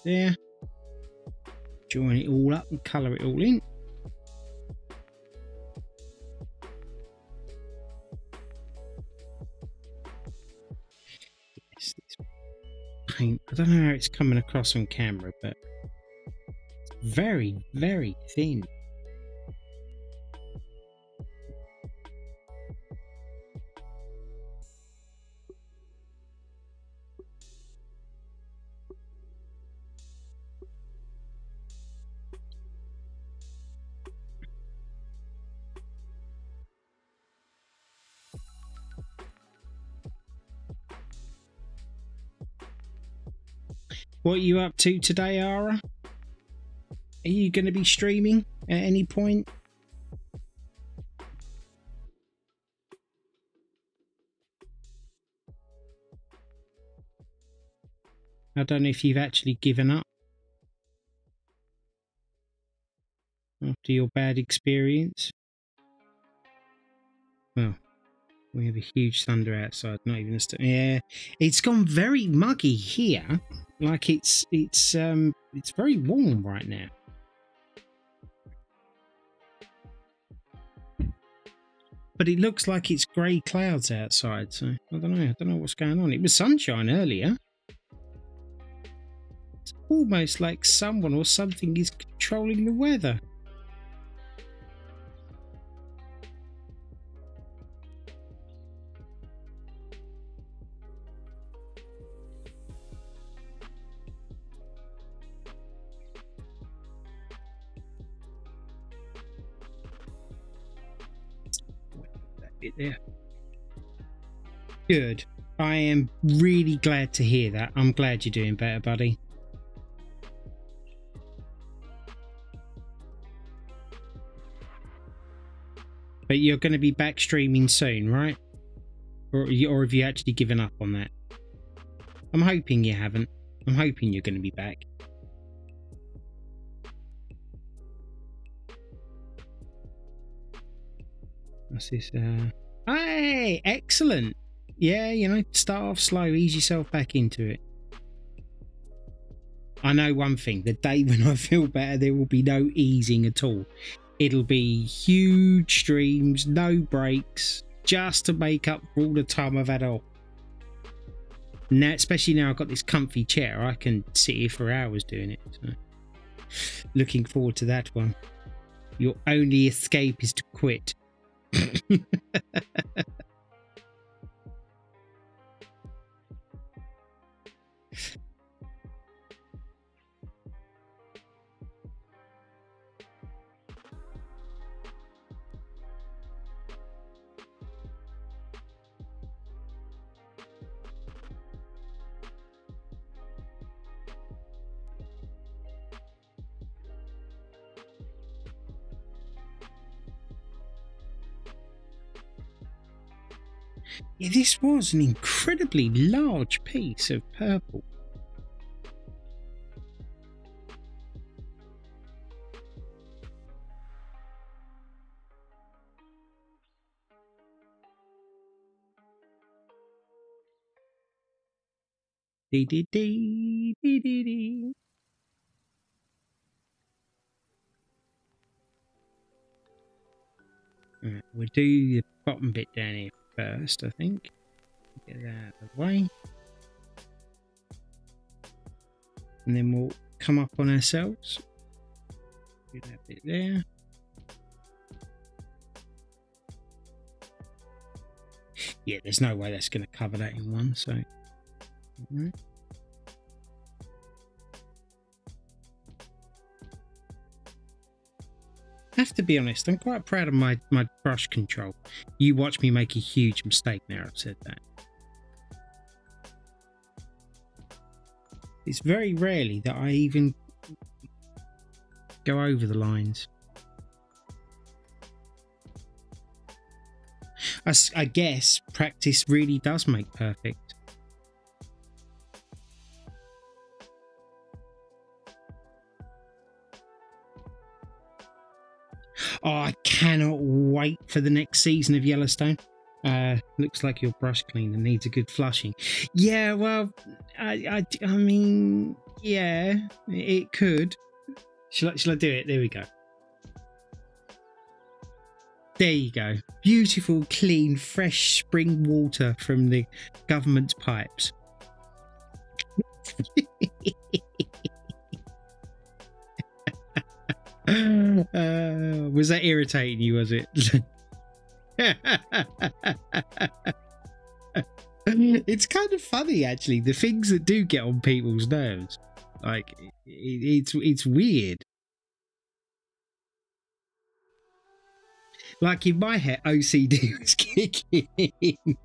There. Join it all up and colour it all in. Yes, this paint. I don't know how it's coming across on camera, but it's very, very thin. What are you up to today, Ara? Are you going to be streaming at any point? I don't know if you've actually given up after your bad experience. Well, we have a huge thunder outside. Not even a yeah, it's gone very muggy here. Like it's very warm right now. But it looks like it's grey clouds outside, so I don't know. I don't know what's going on. It was sunshine earlier. It's almost like someone or something is controlling the weather. There. Good. I am really glad to hear that. I'm glad you're doing better, buddy. But you're going to be back streaming soon, right? Or have you actually given up on that? I'm hoping you haven't. I'm hoping you're going to be back. What's this? Hey, excellent. Yeah, you know, start off slow, ease yourself back into it. I know one thing, the day when I feel better, there will be no easing at all. It'll be huge streams, no breaks, just to make up for all the time I've had off. Now, especially now I've got this comfy chair, I can sit here for hours doing it. So. Looking forward to that one. Your only escape is to quit. Yeah, this was an incredibly large piece of purple. Dee dee dee dee dee dee. Right, we'll do the bottom bit down here first, I think. Get that out of the way. And then we'll come up on ourselves. Do that bit there. Yeah, there's no way that's going to cover that in one, so... All right. I have to be honest, I'm quite proud of my brush control. You watch me make a huge mistake now I've said that. It's very rarely that I even go over the lines. I guess practice really does make perfect. Oh, I cannot wait for the next season of Yellowstone. Looks like your brush cleaner needs a good flushing. Yeah, well, I mean, yeah, it could. Shall I do it? There we go. There you go. Beautiful, clean, fresh spring water from the government's pipes. Was that irritating you, was it? It's kind of funny, actually, the things that do get on people's nerves. Like, it's weird. Like in my head, OCD was kicking in.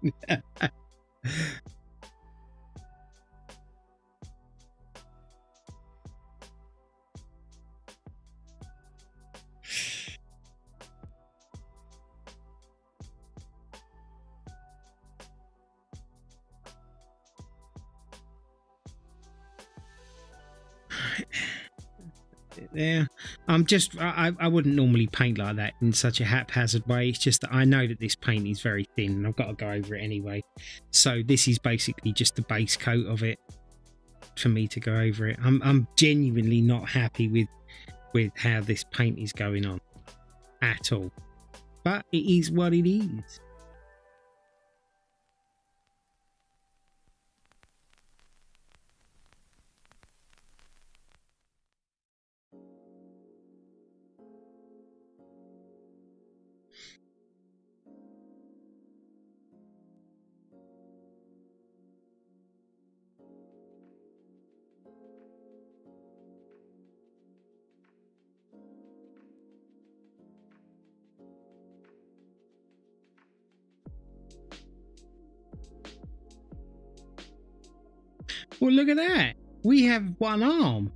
Yeah, I wouldn't normally paint like that in such a haphazard way. It's just that I know that this paint is very thin and I've got to go over it anyway. So this is basically just the base coat of it for me to go over it. I'm genuinely not happy with how this paint is going on at all. But it is what it is. Well, look at that. We have one arm.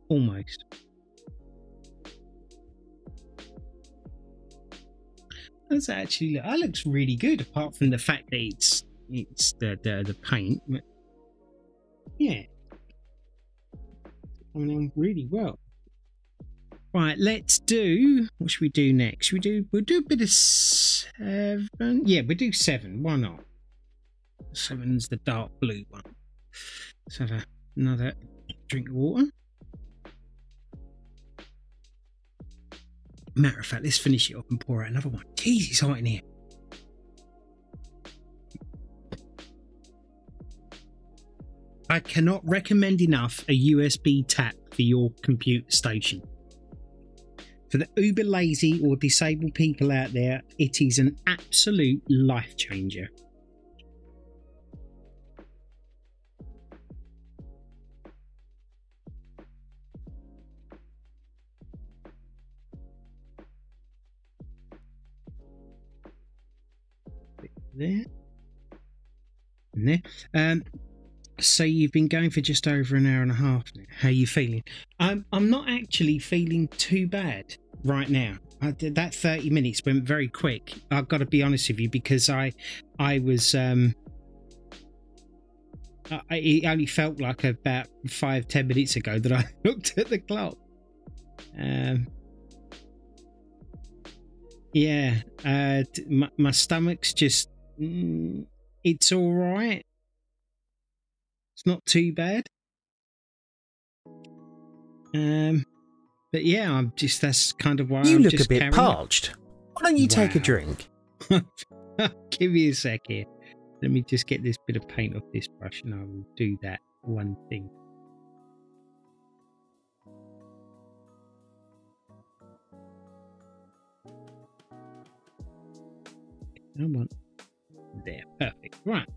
Almost. That's actually, that looks really good, apart from the fact that it's the paint. But yeah. Coming on really well. Right, let's do, what should we do next? We'll do a bit of 7. Yeah, we'll do 7. Why not? 7's the dark blue one. Let's have another drink of water. Matter of fact, let's finish it up and pour out another one. Jeez, it's hot in here. I cannot recommend enough a USB tap for your computer station. For the uber lazy or disabled people out there, it is an absolute life changer. There and there. So you've been going for just over an hour and a half now. How are you feeling? I'm not actually feeling too bad right now. That 30 minutes went very quick. I've got to be honest with you, because I was it only felt like about 5-10 minutes ago that I looked at the clock. Yeah, my stomach's just it's all right. It's not too bad. But yeah, I'm just, that's kind of why you I'm look just a bit parched. Why don't you take a drink? Give me a sec here. Let me just get this bit of paint off this brush and I will do that one thing. Come on. There, perfect. Right.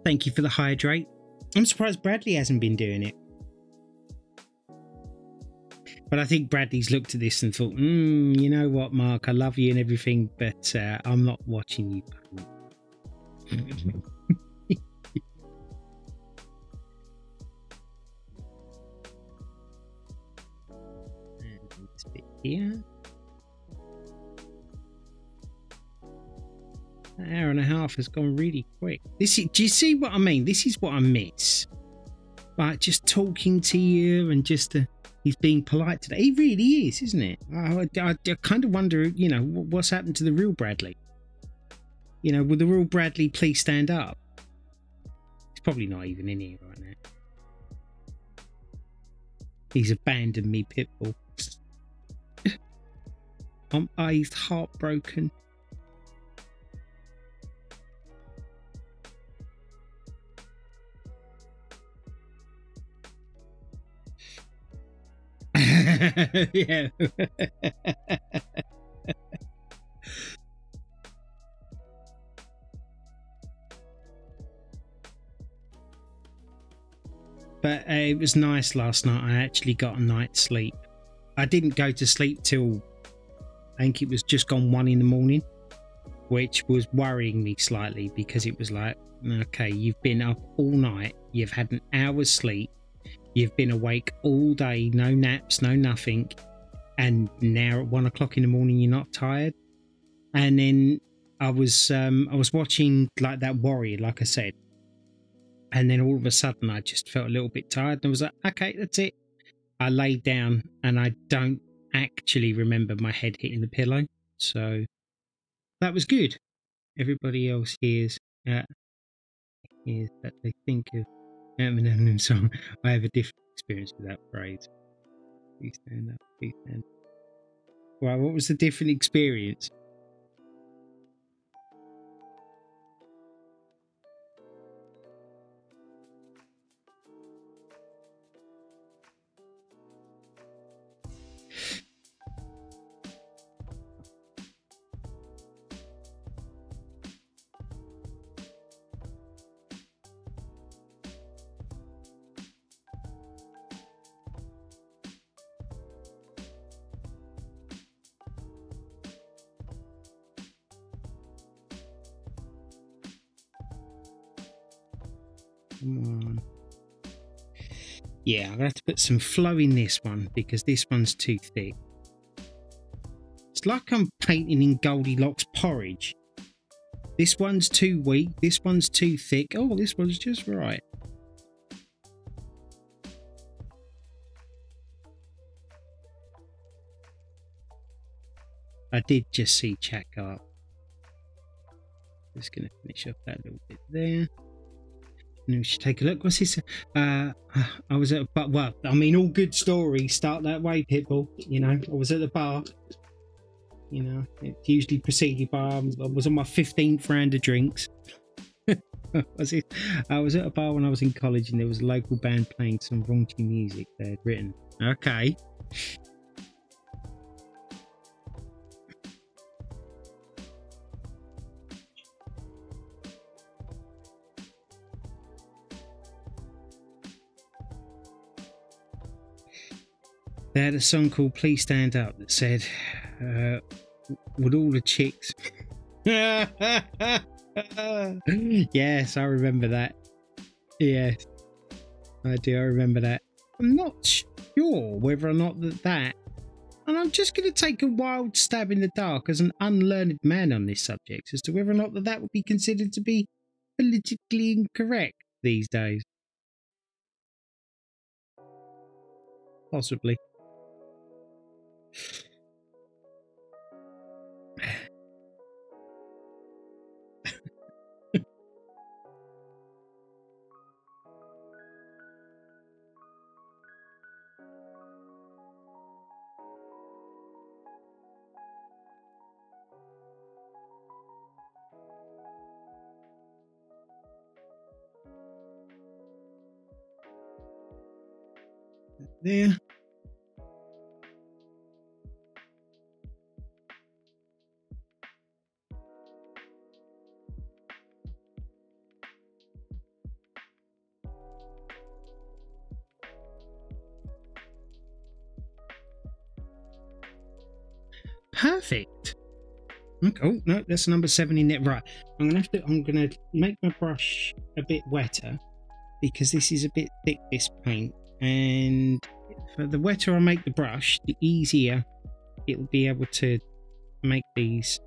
Thank you for the hydrate. I'm surprised Bradley hasn't been doing it. But I think Bradley's looked at this and thought, you know what, Mark, I love you and everything, but I'm not watching you. This bit here. An hour and a half has gone really quick. Do you see what I mean? This is what I miss. Like just talking to you and just He's being polite today. He really is, isn't it? I kind of wonder, you know, what's happened to the real Bradley? You know, will the real Bradley please stand up? He's probably not even in here right now. He's abandoned me, Pitbull. He's heartbroken. Yeah. But it was nice last night. I actually got a night's sleep. I didn't go to sleep till I think it was just gone 1 in the morning, which was worrying me slightly because it was like, okay, you've been up all night, you've had an hour's sleep, you've been awake all day, no naps, no nothing, and now at 1 o'clock in the morning you're not tired. And then I was watching like that Warrior, like I said, and then all of a sudden I just felt a little bit tired and I was like, okay, that's it. I laid down and I don't actually remember my head hitting the pillow, so that was good. Everybody else hears that they think of Eminem song. I have a different experience with that phrase. Please stand up, please stand up. Well, what was the different experience? Come on. Yeah, I'm going to have to put some flow in this one because this one's too thick. It's like I'm painting in Goldilocks porridge. This one's too weak, this one's too thick. Oh, this one's just right. I did just see chat go up. Just going to finish up that little bit there. And we should take a look. What's this? I was at a bar. Well, I mean, all good stories start that way, Pitbull. You know, I was at the bar. You know, it's usually preceded by I was on my 15th round of drinks. I was at a bar when I was in college, and there was a local band playing some raunchy music they had written. Okay. They had a song called Please Stand Up that said, would all the chicks... Yes, I remember that. Yes, I do. I remember that. I'm not sure whether or not that... And I'm just going to take a wild stab in the dark as an unlearned man on this subject as to whether or not that would be considered to be politically incorrect these days. Possibly. There. Perfect. Okay. Oh no, that's number 7 in there. Right. I'm gonna make my brush a bit wetter because this is a bit thick, this paint. And for the wetter I make the brush, the easier it will be able to make these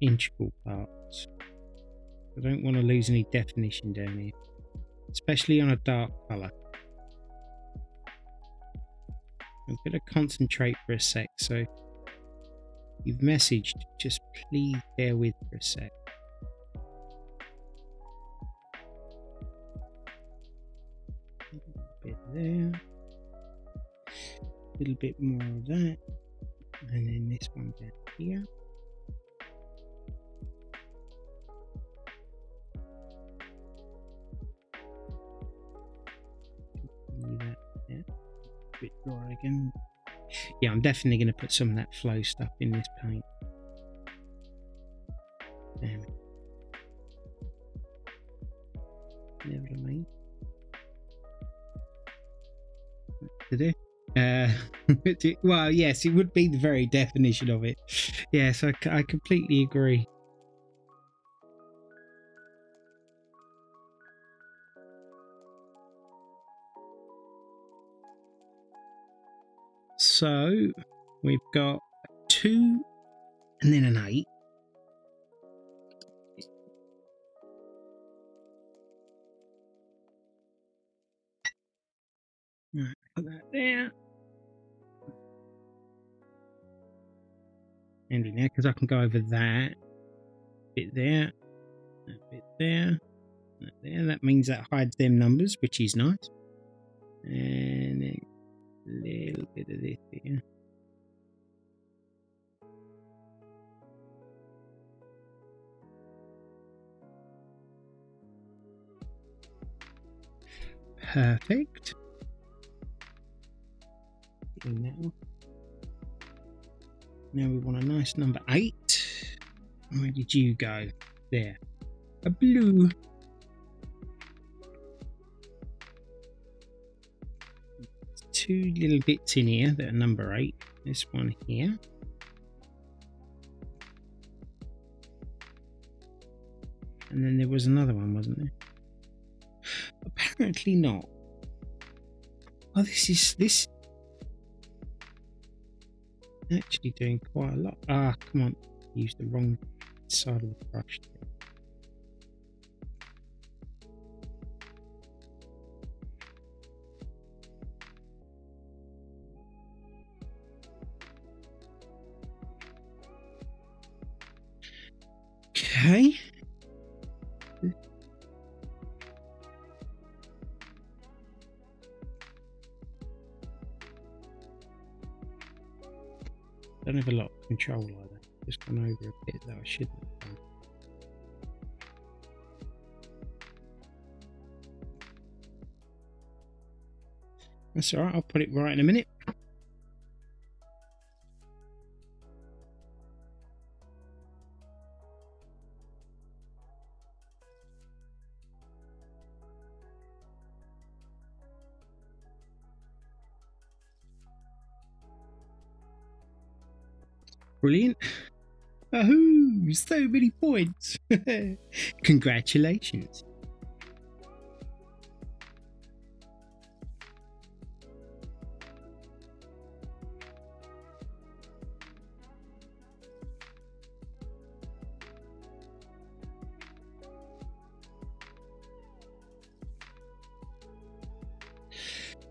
integral parts. I don't want to lose any definition down here, especially on a dark colour. I'm going to concentrate for a sec, so you've messaged, just please bear with for a sec. A bit there, a little bit more of that, and then this one down here. That there. A bit dry again. Yeah, I'm definitely going to put some of that flow stuff in this paint. Damn it. Never mind. To do. Well, yes, it would be the very definition of it. Yes, I completely agree. So we've got 2 and then an 8. Right, put that there. And in there, because I can go over that bit there, that bit there, that there. That means that hides them numbers, which is nice. And then a little bit of this here. Perfect. Now we want a nice number 8. Where did you go? There. A blue. Two little bits in here that are number 8. This one here. And then there was another one, wasn't there? Apparently not. Oh, this actually doing quite a lot. Ah, come on. Use the wrong side of the brush. Okay. Don't have a lot of control like that. Just gone over a bit that I shouldn't have done. That's alright, I'll put it right in a minute. Brilliant. Ahoo! So many points. Congratulations.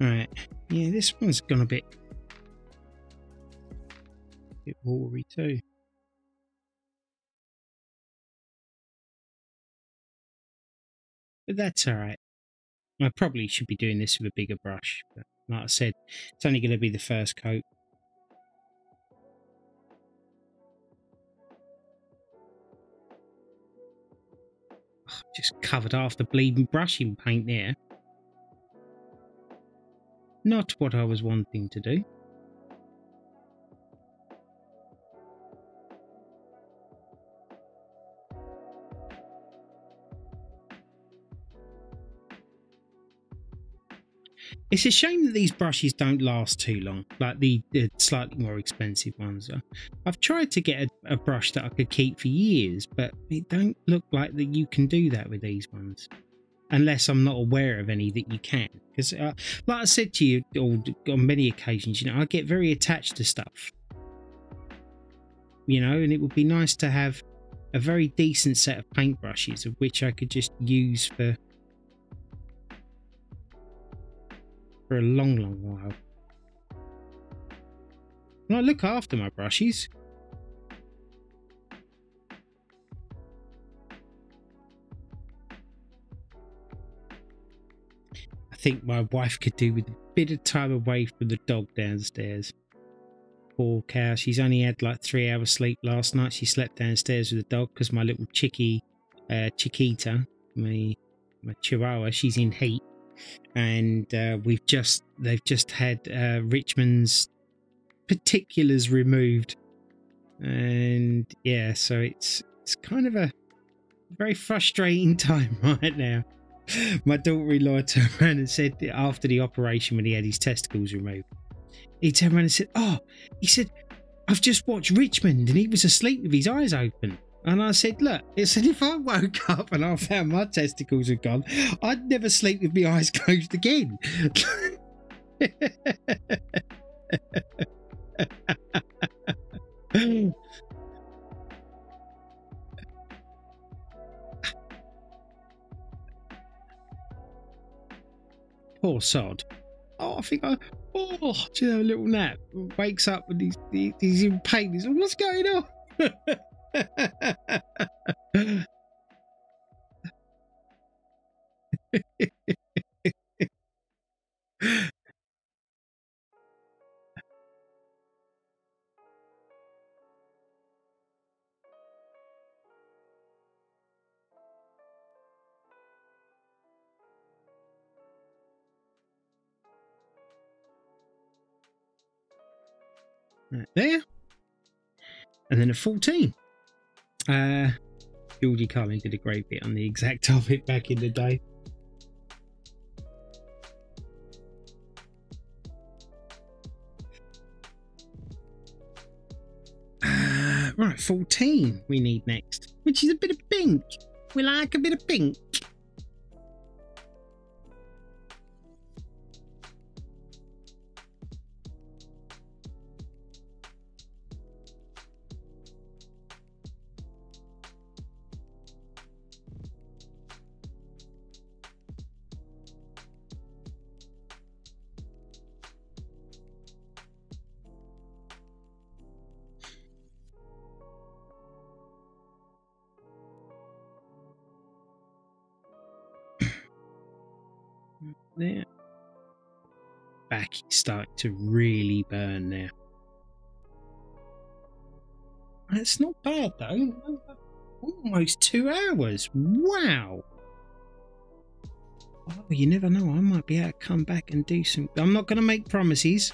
Alright. Yeah, this one's gone a bit watery too. But that's alright. I probably should be doing this with a bigger brush, but like I said, it's only going to be the first coat. Just covered half the bleeding brush in paint there. Not what I was wanting to do. It's a shame that these brushes don't last too long, like the slightly more expensive ones. I've tried to get a brush that I could keep for years, but it don't look like that you can do that with these ones. Unless I'm not aware of any that you can. Because like I said to you on many occasions, I get very attached to stuff. And it would be nice to have a very decent set of paintbrushes of which I could just use for a long, long while. And I look after my brushes. I think my wife could do with a bit of time away from the dog downstairs. Poor cow. She's only had like 3 hours sleep last night. She slept downstairs with the dog because my little Chiquita, my Chihuahua, she's in heat. And they've just had Richmond's particulars removed. And yeah, so it's kind of a very frustrating time right now. My daughter-in-law turned around and said, after the operation when he had his testicles removed, he turned around and said, he said, I've just watched Richmond and he was asleep with his eyes open. And I said, look, it said if I woke up and I found my testicles had gone, I'd never sleep with my eyes closed again. Poor sod. I think just have a little nap. Wakes up and he's in pain. He's like, what's going on? Right there. And then at 14. Georgie Carlin did a great bit on the exact of it back in the day. Right, 14 we need next, which is a bit of pink. We like a bit of pink. There. Back is starting to really burn now. That's not bad though. Almost 2 hours. Wow. Oh, you never know. I might be able to come back and do some. I'm not going to make promises,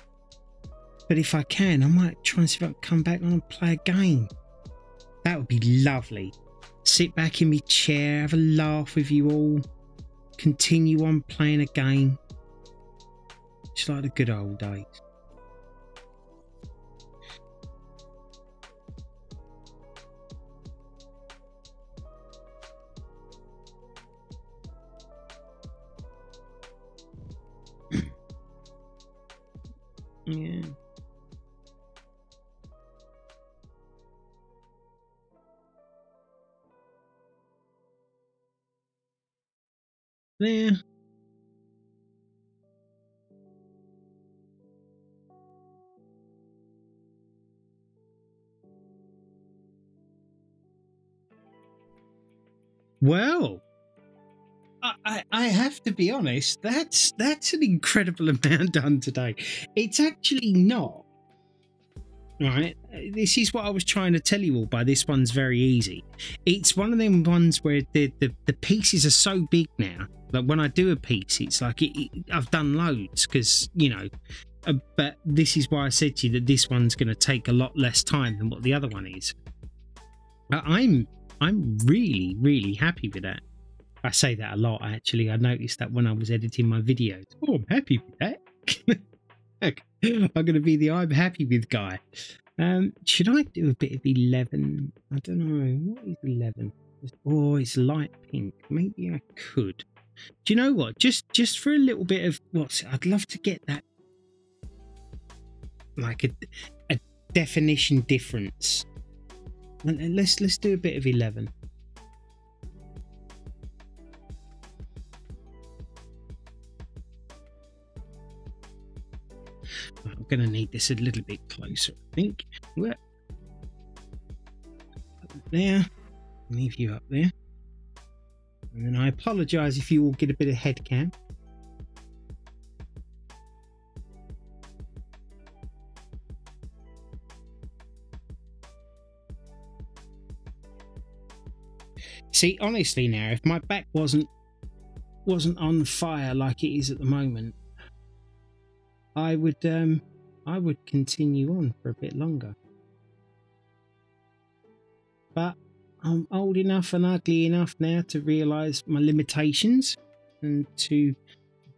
but if I can, I might try and see if I can come back and play a game. That would be lovely. Sit back in my chair, have a laugh with you all. Continue on playing a game. Just like the good old days. Yeah. There. Well, I have to be honest, that's an incredible amount done today. It's actually not. Right, this is what I was trying to tell you all by this one's very easy. It's one of them ones where the pieces are so big now that when I do a piece, it's like I've done loads because, you know, but this is why I said to you that this one's going to take a lot less time than what the other one is. I'm really happy with that. I say that a lot, actually. I noticed that when I was editing my videos. Oh, I'm happy with that. I'm going to be the I'm happy with guy. Should I do a bit of 11? I don't know. What is 11? Oh, it's light pink. Maybe I could. Do you know what? Just for a little bit of I'd love to get that, like a definition difference. Let's do a bit of 11. I'm going to need this a little bit closer, I think. Up there. Leave you up there. And then I apologise if you all get a bit of head cam. See, honestly now, if my back wasn't on fire like it is at the moment, I would continue on for a bit longer. But I'm old enough and ugly enough now to realise my limitations and to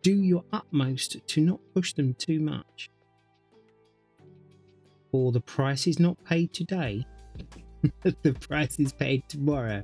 do your utmost to not push them too much. For the price is not paid today, the price is paid tomorrow.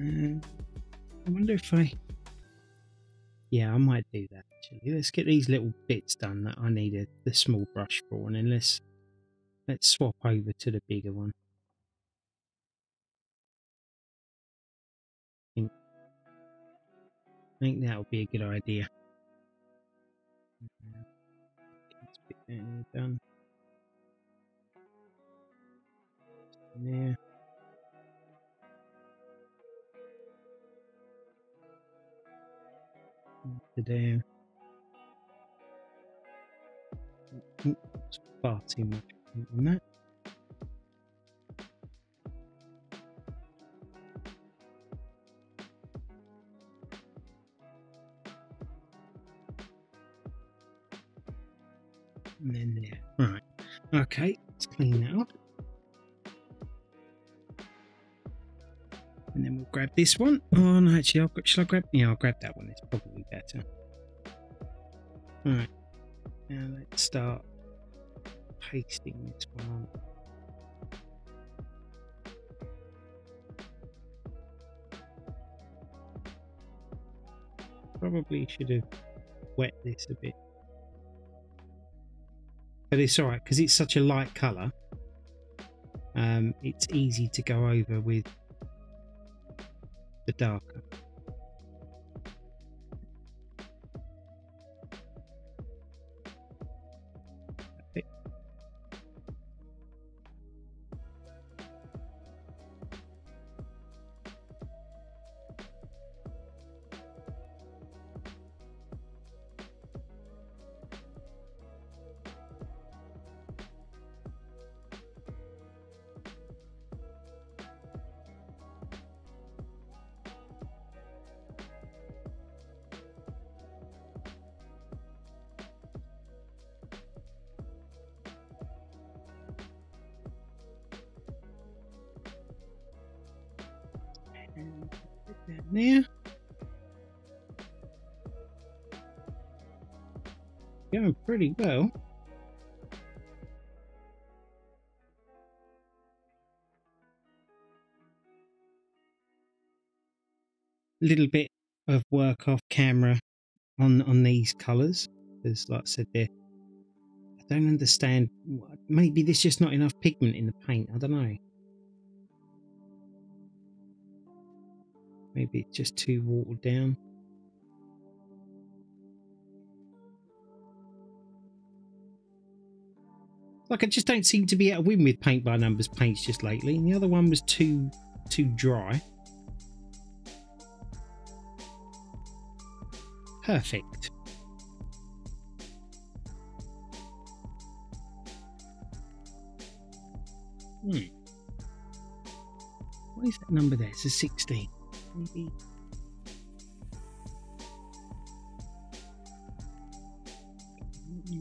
I wonder if yeah, I might do that actually. Let's get these little bits done that I need the small brush for, and then let's swap over to the bigger one. I think that would be a good idea. Done. There. To there. It's far too much on that. And then there. Right. Okay, let's clean that up. And then we'll grab this one. Oh no, actually, shall I grab? Yeah, I'll grab that one. It's probably better. All right. Now let's start pasting this one on. Probably should have wet this a bit, but it's all right because it's such a light colour. It's easy to go over with the darker. Okay. And put that there. Going pretty well. A little bit of work off camera on these colours, because like I said, I don't understand. Maybe there's just not enough pigment in the paint. I don't know. Maybe it's just too watered down. Like, I just don't seem to be able to win with paint by numbers paints just lately. And the other one was too dry. Perfect. What is that number there? It's a 16. Maybe.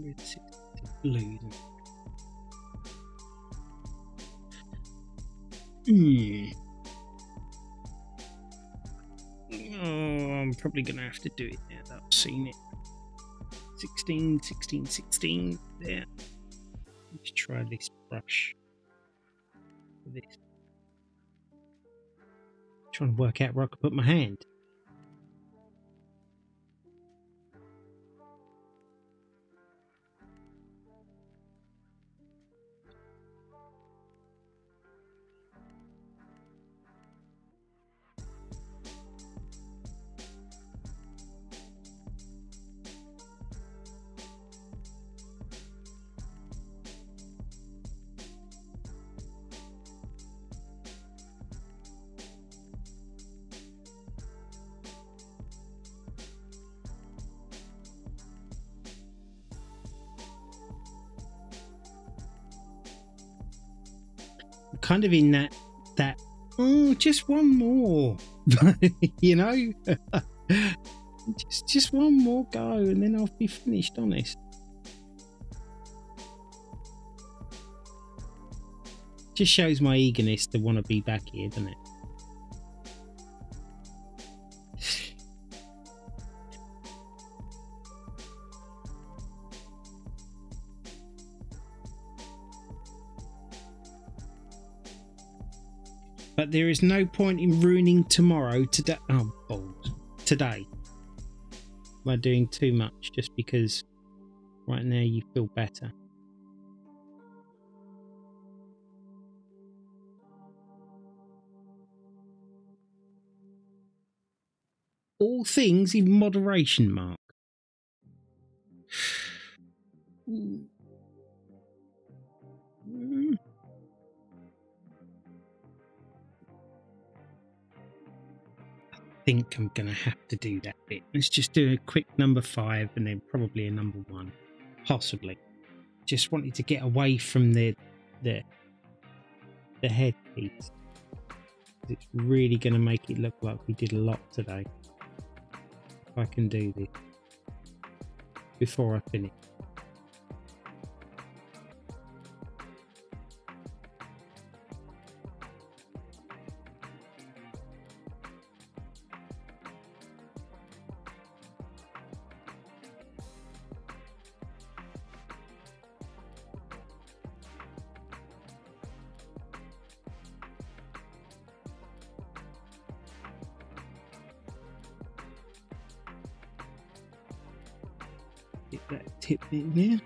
It's blue, isn't it? probably going to have to do it now that I've seen it. 16, 16, 16. There. Let's try this brush. This. Trying to work out where I could put my hand. Kind of in that oh, just one more. You know, just one more go and then I'll be finished, honest. Just shows my eagerness to want to be back here, doesn't it? But there is no point in ruining tomorrow today. Oh, balls. Today. By doing too much just because right now you feel better. All things in moderation, Mark. I think I'm going to have to do that bit. Let's just do a quick number 5 and then probably a number 1. Possibly. Just wanted to get away from the headpiece. It's really going to make it look like we did a lot today. If I can do this before I finish. Get that tip in there.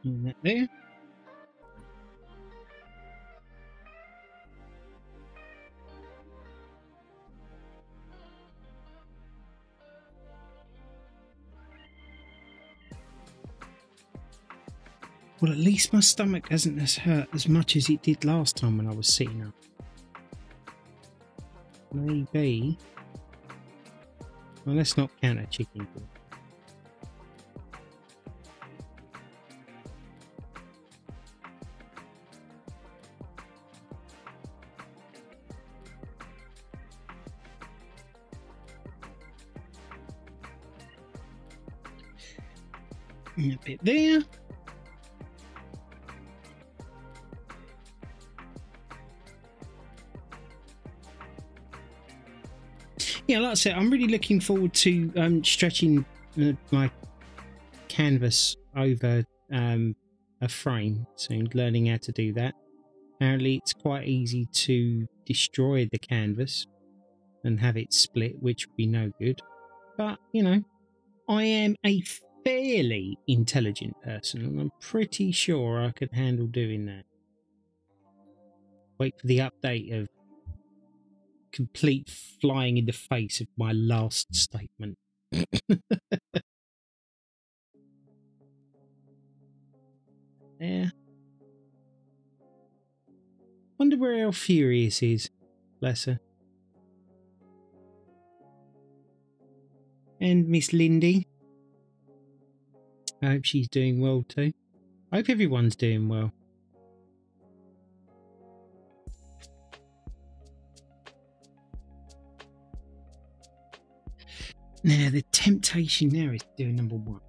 And that there. Well, at least my stomach hasn't hurt as much as it did last time when I was sitting up. Maybe. Well, let's not count a chicken. And a bit there. Yeah, like I said, I'm really looking forward to stretching my canvas over a frame soon, learning how to do that. Apparently it's quite easy to destroy the canvas and have it split, which would be no good. But, you know, I am a fairly intelligent person and I'm pretty sure I could handle doing that. Wait for the update of complete flying in the face of my last statement. Yeah. Wonder where Furious is. Bless her. And Miss Lindy. I hope she's doing well too. I hope everyone's doing well. Now the temptation now is doing number 1.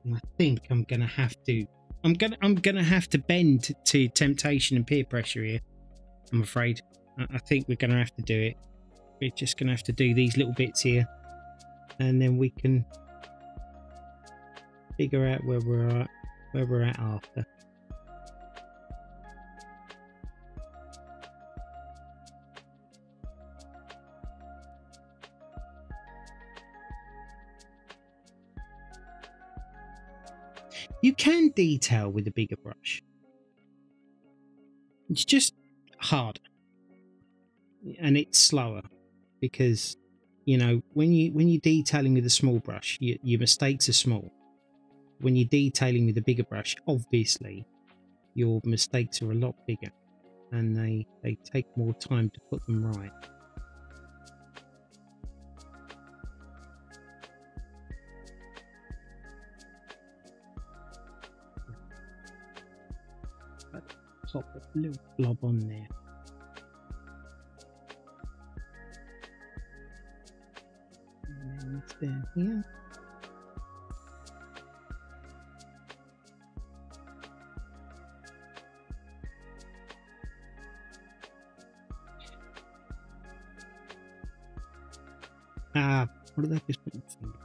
And I think I'm gonna have to bend to temptation and peer pressure here. I'm afraid. I think we're gonna have to do it. We're just gonna have to do these little bits here, and then we can figure out where we're at after. You can detail with a bigger brush. It's just harder. And it's slower because, you know, when you're detailing with a small brush, your mistakes are small. When you're detailing with a bigger brush, obviously, your mistakes are a lot bigger and they take more time to put them right. Pop a little blob on there. And then it's down here. What did I just put in the finger?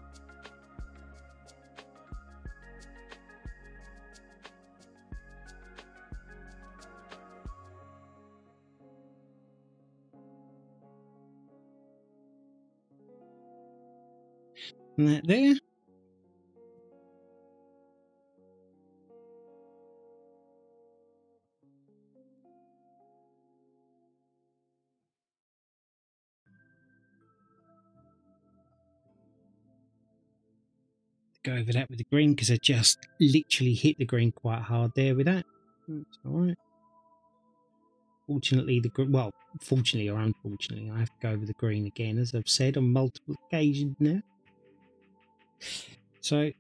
And that there. Go over that with the green because I just literally hit the green quite hard there with that. That's all right. Fortunately, fortunately or unfortunately, I have to go over the green again, as I've said on multiple occasions now. So,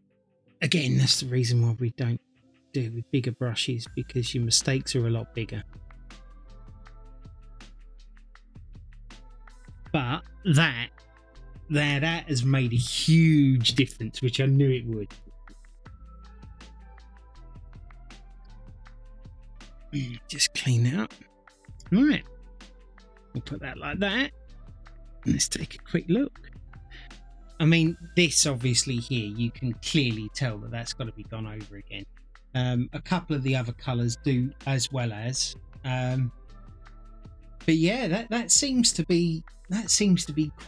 again, that's the reason why we don't do it with bigger brushes, because your mistakes are a lot bigger. But that has made a huge difference, which I knew it would. Just clean that up. All right, we'll put that like that. Let's take a quick look. I mean, this obviously here, you can clearly tell that that's got to be gone over again. A couple of the other colours do as well as. But yeah, that seems to be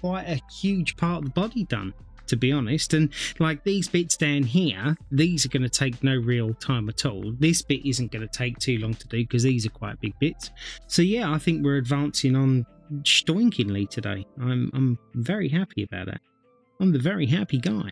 quite a huge part of the body done, to be honest. And like these bits down here, these are going to take no real time at all. This bit isn't going to take too long to do because these are quite big bits. So yeah, I think we're advancing on stoinkingly today. I'm very happy about that. I'm the very happy guy.